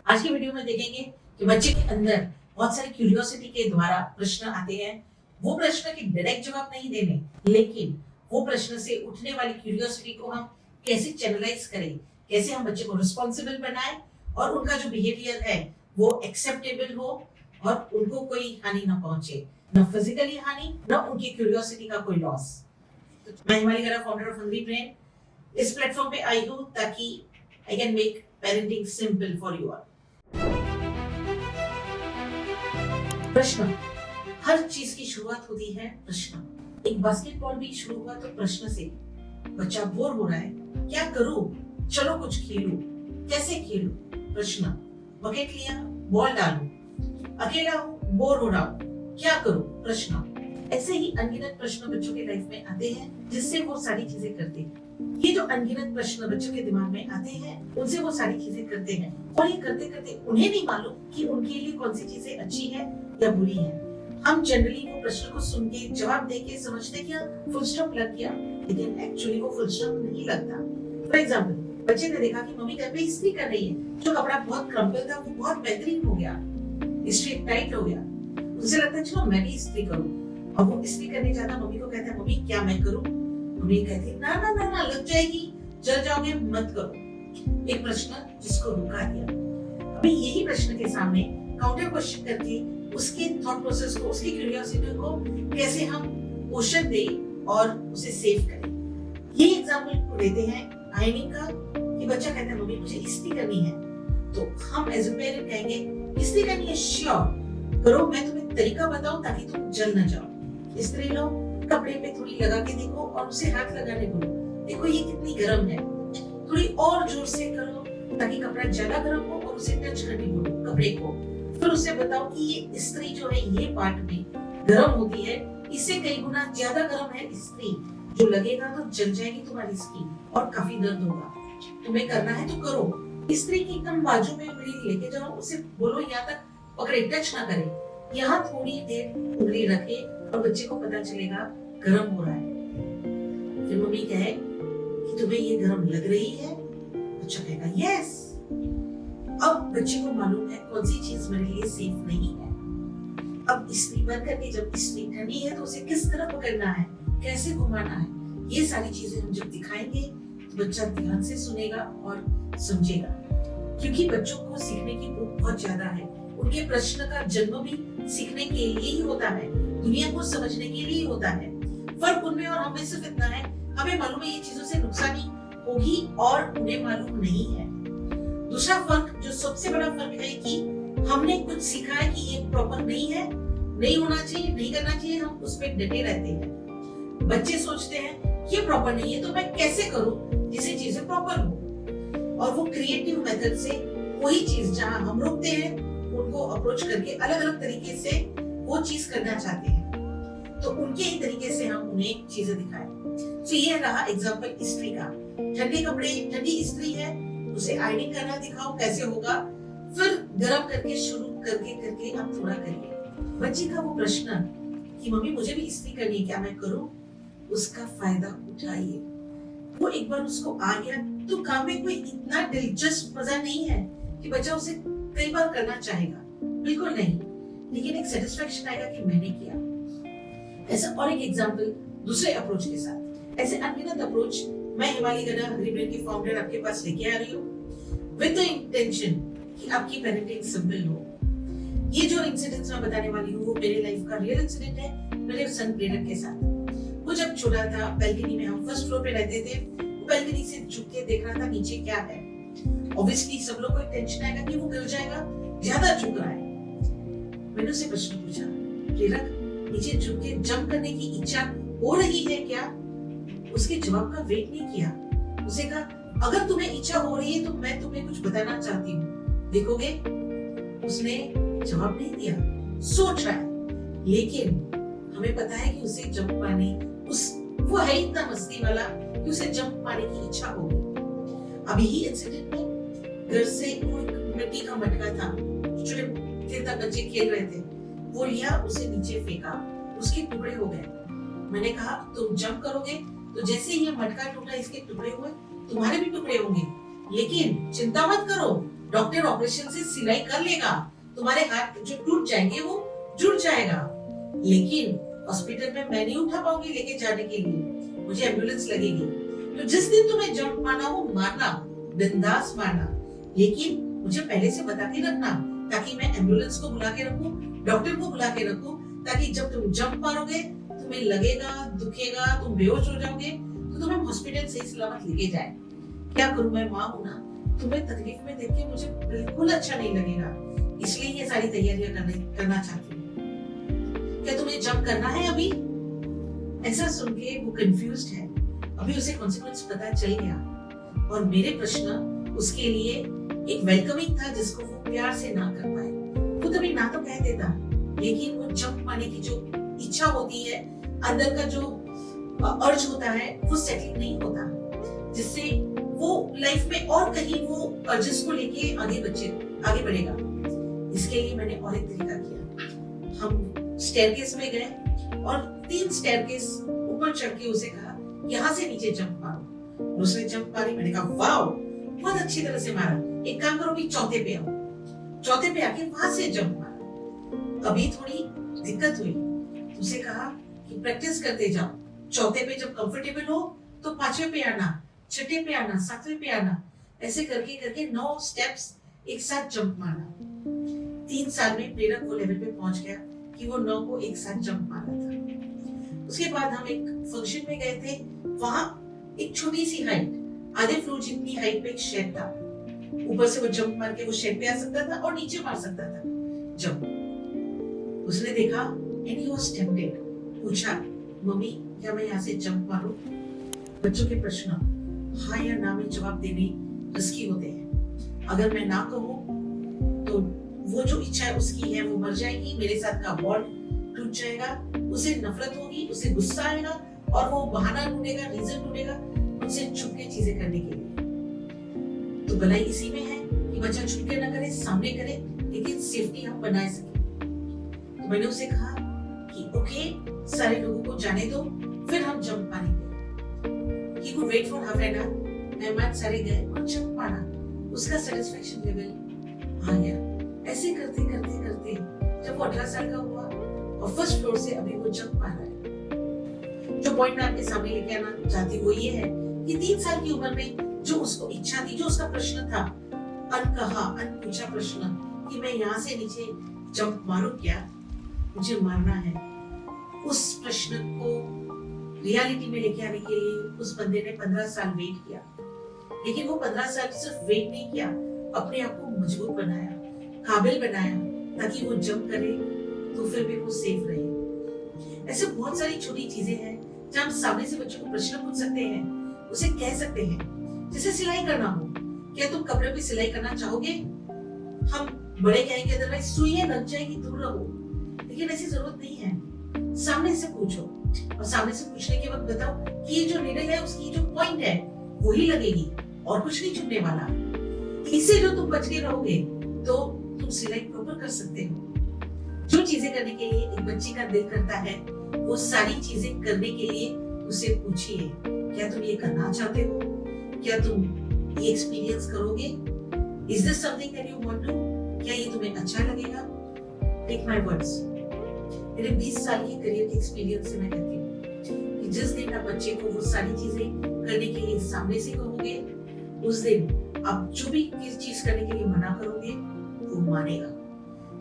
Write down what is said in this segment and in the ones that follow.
आज की वीडियो में देखेंगे कि बच्चे के अंदर बहुत सारी क्यूरियोसिटी के द्वारा प्रश्न आते हैं। वो प्रश्न के डायरेक्ट जवाब नहीं देने, लेकिन वो प्रश्न से उठने वाली क्यूरियोसिटी को हम कैसे चैनलाइज करें, कैसे हम बच्चे को रिस्पॉन्सिबल बनाएं और उनका जो बिहेवियर है वो एक्सेप्टेबल हो और उनको कोई हानि ना पहुंचे, न फिजिकली हानि, न उनकी क्यूरियोसिटी का कोई लॉस। तो मैं हिमाली गरा, फाउंडर ऑफ हंग्री ब्रेन, इस प्लेटफॉर्म पे आई हूँ ताकि I can make parenting simple for you all. प्रश्न। हर चीज की शुरुआत होती है प्रश्न। एक बास्केटबॉल भी शुरू हुआ तो प्रश्न से। बच्चा बोर हो रहा है, क्या करूं? चलो कुछ खेलूं। कैसे खेलूं? प्रश्न। बकेट लिया, बॉल डालूं। अकेला हूं, बोर हो रहा हूं, क्या करूं? प्रश्न। ऐसे ही अनगिनत प्रश्न बच्चों के लाइफ में आते हैं जिससे वो सारी चीजें करते हैं। ये जो अनगिनत प्रश्न बच्चों के दिमाग में आते हैं उनसे वो सारी चीजें करते हैं और ये करते करते उन्हें नहीं मालूम कि उनके लिए कौन सी चीजें अच्छी है या बुरी है। हम जनरली वो प्रश्न को सुन के जवाब दे के समझते कि फुल स्टॉप लग गया, लेकिन एक्चुअली वो फुल स्टॉप नहीं लगता। फॉर एग्जाम्पल, बच्चे ने देखा कि मम्मी घर पे इस्त्री कर रही है, जो कपड़ा बहुत क्रम्पल था वो बहुत बेहतरीन हो गया, इस्त्री टाइट हो गया। उसे लगता है चलो मैं भी इस्त्री करूं। अब वो इस्त्री करने जाता, मम्मी को कहता है मम्मी क्या मैं करूं? मम्मी कहती है ना ना ना ना, लग जाएगी, जल जाओगे, मत करो। एक प्रश्न जिसको रुका दिया। अभी यही प्रश्न के सामने काउंटर क्वेश्चन करके उसके थॉट प्रोसेस को, उसकी क्यूरियोसिटी को कैसे हम क्वेश्चन दें और उसे सेव करें। ये एग्जांपल देते हैं आयनिंग का कि बच्चा कहता है मम्मी मुझे इस्त्री करनी है, तो हम एज अ पेरेंट कहेंगे इस्त्री करनी है, श्योर करो, मैं तुम्हें तरीका बताऊं ताकि तुम जल न जाओ। इस्त्री लो, कपड़े पे थोड़ी लगा के देखो और उसे हाथ लगाने बोलो, देखो ये कितनी गर्म है, थोड़ी और जोर से करो ताकि कपड़ा ज्यादा गर्म हो और उसे टच करने बोलो कपड़े को। फिर उसे बताओ कि ये इस्त्री जो है ये पार्ट में गर्म होती है, इससे कई गुना ज्यादा गर्म है इस्त्री, जो लगेगा तो जल जाएगी तुम्हारी स्किन और काफी दर्द होगा, तुम्हें करना है तो करो। इस्त्री की एकदम बाजू में उंगली लेके जाओ, उसे बोलो यहाँ तक पकड़े, टच ना करे, यहाँ थोड़ी देर उंगली रखे और बच्चे को पता चलेगा गर्म हो रहा है। फिर मम्मी कहे कि तुम्हें ये गर्म लग रही है, बच्चा कहेगा यस। अब बच्चे को मालूम है कौन सी चीज मेरे लिए सेफ नहीं है। अब इस्त्री बंद करके जब इस्त्री ठंडी है तो उसे किस तरह पकड़ना है, कैसे घुमाना है, ये सारी चीजें हम जब दिखाएंगे तो बच्चा ध्यान से सुनेगा और समझेगा। क्योंकि बच्चों को सीखने की भूख बहुत ज्यादा है, उनके प्रश्न का जन्म भी सीखने के लिए ही होता है, दुनिया को समझने के लिए होता है। फर्क उनमें और हमें सिर्फ इतना है, हमें मालूम है ये चीजों से नुकसानी होगी और उन्हें मालूम नहीं है। दूसरा फर्क, जो सबसे बड़ा फर्क है कि हमने कुछ सीखा है कि ये प्रॉपर नहीं है, नहीं होना चाहिए, नहीं करना चाहिए, हम उस पर डटे रहते हैं। बच्चे सोचते हैं ये प्रॉपर नहीं है तो मैं कैसे करूं जिससे चीजें प्रॉपर हो, और वो क्रिएटिव मेथड से वही चीज जहां हम रोकते हैं उनको अप्रोच करके अलग अलग तरीके से वो चीज करना चाहते हैं, तो उनके ही तरीके से हम उन्हें चीजें दिखाएं। तो ये रहा एग्जांपल इस्त्री का। ठंडे कपड़े, ठंडी इस्त्री है, उसे आयरनिंग करना दिखाओ कैसे होगा, फिर गर्म करके शुरू करके करके आप थोड़ा करिए। बच्चे का वो प्रश्न कि मम्मी मुझे भी इस्त्री करनी है, क्या मैं करूं, उसका फायदा उठाइए। वो एक बार उसको आ गया तो काम में कोई इतना दिलचस्प मजा नहीं है कि बच्चा उसे कई बार करना चाहेगा, बिल्कुल नहीं, लेकिन एक सेटिस्फेक्शन आएगा कि मैंने किया। ऐसा और एक एग्जांपल दूसरे अप्रोच के साथ। ऐसे अनगिनत अप्रोच मैं हिमाली गरा, हंग्री ब्रेन की फाउंडर आपके पास लेके आ रही हूँ विद द इंटेंशन कि आपकी पेरेंटिंग सिंपल हो। ये जो इंसिडेंट्स मैं बताने वाली हूँ वो मेरे लाइफ का रियल इंसिडेंट है, मेरे सन प्रेरक के साथ। वो जब छोटा था, बैल्कनी में, हम फर्स्ट फ्लोर पे रहते थे, वो बैल्कनी से झुक के देख रहा था नीचे क्या है। ऑब्वियसली सब लोग को एक टेंशन आएगा कि वो गिर जाएगा, ज्यादा झुक रहा है। मैंने उससे प्रश्न पूछा, प्रेरक नीचे झुक के जंप करने की इच्छा हो रही है क्या? उसके जवाब का वेट नहीं किया, उसे कहा अगर तुम्हें इच्छा हो रही है तो मैं तुम्हें कुछ बताना चाहती हूँ, देखोगे? उसने जवाब नहीं दिया, सोच रहा है, लेकिन हमें पता है कि उसे जंप मारने, वो है इतना मस्ती वाला कि उसे जंप मारने की इच्छा होगी। अभी ही इंसिडेंट में घर से मिट्टी का मटका था, छोटे बच्चे खेल रहे थे, वो लिया, उसे नीचे फेंका, उसके टुकड़े हो गए। मैंने कहा तुम जंप करोगे तो जैसे ही ये मटका टूटा, इसके टुकड़े हुए, तुम्हारे भी टुकड़े होंगे, लेकिन चिंता मत करो, डॉक्टर ऑपरेशन से सिलाई कर लेगा, तुम्हारे हाथ जो टूट जाएंगे वो जुड़ जाएगा, लेकिन हॉस्पिटल में मैं नहीं उठा पाऊंगी लेके जाने के लिए, मुझे एम्बुलेंस लगेगी। तो जिस दिन तुम्हें जंप मारना हो मारना, बिंदास मारना, लेकिन मुझे पहले से बता के रखना ताकि मैं एम्बुलेंस को बुला के रखूं, डॉक्टर को बुला के रखूं, ताकि जब तुम जंप मारोगे तुम्हें लगेगा, दुखेगा, तुम बेहोश हो जाओगे तो तुम्हें हॉस्पिटल सही सलामत लेके जाए। क्या करूं, मैं माँ हूं ना, तुम्हें तकलीफ में देख के मुझे बिल्कुल अच्छा नहीं लगेगा, इसलिए ये सारी तैयारियां करना चाहती हूँ। क्या तुम्हें जंप करना है अभी? ऐसा सुन के वो कंफ्यूज्ड है, अभी उसे कॉन्सिक्वेंस पता चल गया और मेरे प्रश्न उसके लिए एक वेलकमिंग था जिसको वो प्यार से ना कर पाए। वो तभी ना तो कह देता, लेकिन वो जंप मारने की जो इच्छा होती है, अंदर का जो अर्ज होता है वो सेटल नहीं होता, जिससे वो लाइफ में और कहीं वो अर्जेस को लेके आगे बढ़ेगा। इसके लिए मैंने और एक तरीका किया। हम स्टेयरकेस में गए और 3 स्टेयरकेस ऊपर चढ़ के उसे कहा यहाँ से नीचे जंप मारो। उसने जंप मारी, मैंने कहा वाओ बहुत अच्छी तरह से मारा, एक काम करो अभी चौथे पे आओ। चौथे पे आके वहां से जंप मारा। अभी थोड़ी दिक्कत हुई, उसे कहा कि प्रैक्टिस करते जाओ, चौथे पे जब कंफर्टेबल हो तो 5वें पे आना, 6ठे पे आना, 7वें पे आना, ऐसे करके करके 9 स्टेप्स एक साथ जंप मारना। 3 साल में प्रेरक वो लेवल पे पहुंच गया कि वो 9 को एक साथ जंप मारा था। उसके बाद हम एक फंक्शन में गए थे, वहां एक छोटी सी हाइट, आधे फ्लोर जितनी हाइट पे एक शेड था, ऊपर से वो जंप मार के वो शेड पे आ सकता था और नीचे मार सकता था जंप। उसने देखा एंड ही वाज टेम्प्टेड, पूछा मम्मी क्या मैं यहाँ से जंप मारूं? बच्चों के प्रश्न हाँ या ना में जवाब देने रिस्की होते हैं। अगर मैं ना कहूँ तो वो जो इच्छा है उसकी है वो मर जाएगी, मेरे साथ का बॉन्ड टूट जाएगा, उसे नफरत होगी, उसे गुस्सा आएगा और वो बहाना ढूंढेगा, रीजन ढूंढेगा मुझसे छुप के चीजें करने के लिए। तो भलाई इसी में है कि बच्चा छुप के ना करे, सामने करे, लेकिन सेफ्टी हम बनाए सके। तो मैंने उसे कहा कि ओके सारे लोगों को जाने दो, फिर हम जंप मारेंगे। He could wait for half an hour, मेहमान सारे गए और जंप मारा, उसका सेटिस्फेक्शन लेवल आ गया। ऐसे करते करते करते जब वो 18 साल का हुआ और फर्स्ट फ्लोर से अभी वो जंप मार रहा है। जो पॉइंट मैं आपके सामने लेके आना चाहती हूँ वो ये है कि 3 साल की उम्र में जो उसको इच्छा थी, जो उसका प्रश्न था, अनकहा अनपूछा प्रश्न कि मैं यहाँ से नीचे जंप मारूं क्या, मुझे मारना है, उस प्रश्न को रियलिटी में लेके आने के लिए उस बंदे ने 15 साल वेट किया। लेकिन वो 15 साल सिर्फ वेट नहीं किया, अपने आप को मजबूत बनाया, काबिल बनाया, ताकि वो जंप करे तो फिर भी वो सेफ रहे। ऐसे बहुत सारी छोटी चीजें हैं जहाँ हम सामने से बच्चों को प्रश्न पूछ सकते हैं, उसे कह सकते हैं। जैसे सिलाई करना हो, क्या तुम कपड़े पे सिलाई करना चाहोगे? हम बड़े कहेंगे अदरवाइज सुइयां लग जाएगी, दूर रहो, लेकिन ऐसी जरूरत नहीं है। सामने से पूछो और सामने से पूछने के वक्त बताओ कि ये जो नीडल है उसकी जो पॉइंट है वही लगेगी और कुछ नहीं चुभने वाला। इससे जो तुम बच के रहोगे तो तुम सिलाई प्रॉपर कर सकते हो। जो चीजें करने के लिए एक बच्चे का दिल करता है वो सारी चीजें करने के लिए उसे पूछिए, क्या तुम ये करना चाहते हो? क्या तुम ये एक्सपीरियंस करोगे? Is this something that you want to? क्या ये तुम्हें अच्छा लगेगा? टेक माय वर्ड्स, मेरे 20 साल की करियर के एक्सपीरियंस से मैं कहती हूँ कि जिस दिन आप बच्चे को वो सारी चीजें करने के लिए सामने से कहोगे, उस दिन आप जो भी चीज करने के लिए मना करोगे वो मानेगा।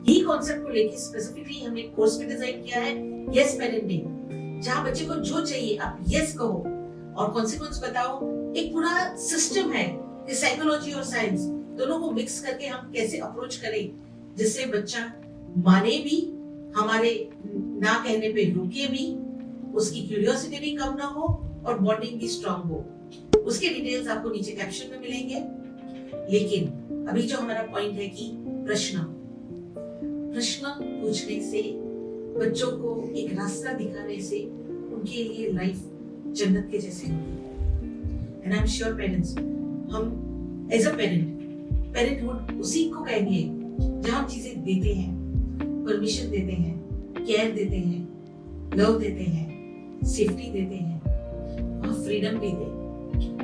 यही कॉन्सेप्ट को लेके स्पेसिफिकली हमने कोर्स में डिजाइन किया है यस पेरेंटिंग, जहाँ बच्चे को जो चाहिए आप यस कहो और कॉन्सिक्वेंस बताओ। एक पूरा सिस्टम है कि साइकोलॉजी और साइंस दोनों को मिक्स करके हम कैसे अप्रोच करें जिससे बच्चा माने भी, हमारे ना कहने पे रुके भी, उसकी क्यूरियोसिटी भी कम ना हो और बॉन्डिंग भी स्ट्रांग हो। उसके डिटेल्स आपको नीचे कैप्शन में मिलेंगे। लेकिन अभी जो हमारा पॉइंट है कि प्रश्न पूछने से, बच्चों को एक रास्ता दिखाने से उनके लिए लाइफ जन्नत के जैसे होती है। And I am sure parents, हम एज अ पेरेंटहुड उसी को कहेंगे जहां हम चीजें देते हैं, परमिशन देते हैं, केयर देते हैं, लव देते हैं, सेफ्टी देते हैं, वहाँ फ्रीडम भी दे।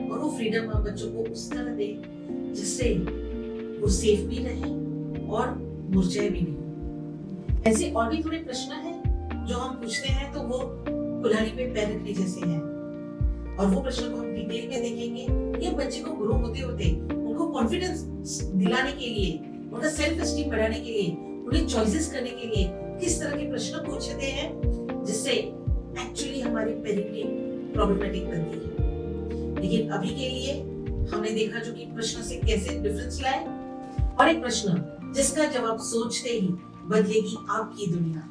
और वो फ्रीडम हम बच्चों को उस तरह दे जिससे वो सेफ भी रहे और मुरझाए भी नहीं। ऐसे और भी थोड़े प्रश्न हैं जो हम पूछते हैं तो वो कुल्हाड़ी पे पैर रखने जैसे हैं, और वो प्रश्न को हम डिटेल में देखेंगे। ये बच्चे को ग्रो होते होते उनको कॉन्फिडेंस दिलाने के लिए, उनका सेल्फ एस्टीम बढ़ाने के लिए, उन्हें चॉइसेस करने के लिए किस तरह के प्रश्न पूछते हैं जिससे एक्चुअली हमारी पेरेंटिंग प्रॉब्लमेटिक बनती है। लेकिन अभी के लिए हमने देखा जो कि प्रश्न से कैसे डिफरेंस लाए, और एक प्रश्न जिसका जवाब सोचते ही बदलेगी आपकी दुनिया।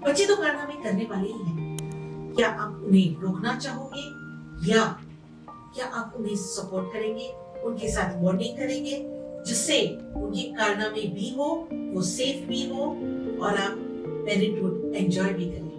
बच्चे तो कारनामे करने वाले ही हैं, क्या आप उन्हें रोकना चाहोगे या क्या आप उन्हें सपोर्ट करेंगे, उनके साथ बॉन्डिंग करेंगे जिससे उनके कारनामे भी हो, वो सेफ भी हो और आप पेरेंटहुड एंजॉय भी करें।